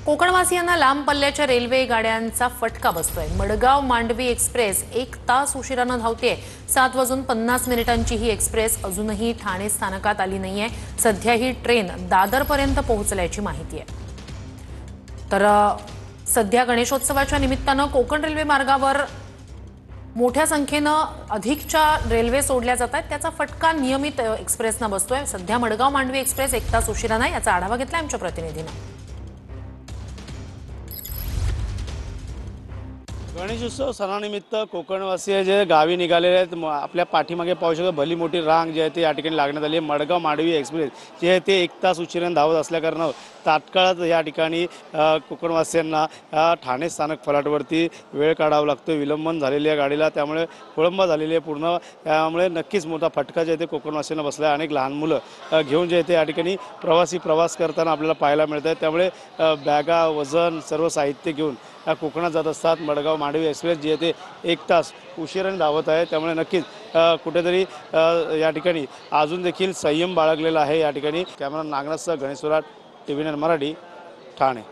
कोकणवासियांना लांब पल्ल्याच्या रेल्वे गाड्यांचा फटका बसतोय। मडगाव मांडवी एक्सप्रेस 1 तास उशिराने धावते। 7:50 ही एक्सप्रेस अजूनही ठाणे स्थानकात आली नाहीये। सध्या ही ट्रेन दादर पर्यंत पोहोचल्याची माहिती आहे। तर सध्या गणेशोत्सवाच्या निमित्ताने कोकण रेल्वे मार्गावर मोठ्या संख्येने अधिकच्या रेल्वे सोडल्या जातात। त्याचा फटका नियमित एक्सप्रेसना बसतोय। सध्या मडगाव मांडवी एक्सप्रेस 1 तास उशिराने याचा आढावा घेतला आमच्या प्रतिनिधीने। गणेशोत्सव सणानिमित्त कोकणवासीय जे गावी निघालेले आहेत आपल्या पाठीमागे पाहू शकतो भली मोठी रांग जी आहे ती या ठिकाणी लागण्यात आली आहे। मडगाव मांडवी एक्सप्रेस जे आहे ते 1 तास उशिराने धावत असल्याकारणानं तात्काळात या ठिकाणी कोकणवासियांना ठाणे स्थानक फलाटवरती वेळ काढावा लागतो। विलंबन झालेली आहे गाडीला, त्यामुळे खोळंबा झालेली आहे पूर्ण। त्यामुळे नक्कीच मोठा फटका जे आहे ते कोकणवासियांना बसला आहे। अनेक लहान मुलं घेऊन जे आहे ते या ठिकाणी प्रवास करताना आपल्याला पाहायला मिळत आहे। त्यामुळे बॅगा, वजन, सर्व साहित्य घेऊन कोकणात जात असतात। मडगाव मांडवी एक्सप्रेस जी आहे ते 1 तास उशिराने धावत आहे। त्यामुळे नक्कीच कुठेतरी या ठिकाणी अजून देखील संयम बाळगलेला आहे। या ठिकाणी कॅमेरा नागनाथसह गणेश सोराट, TV9 मराठी, ठाणे।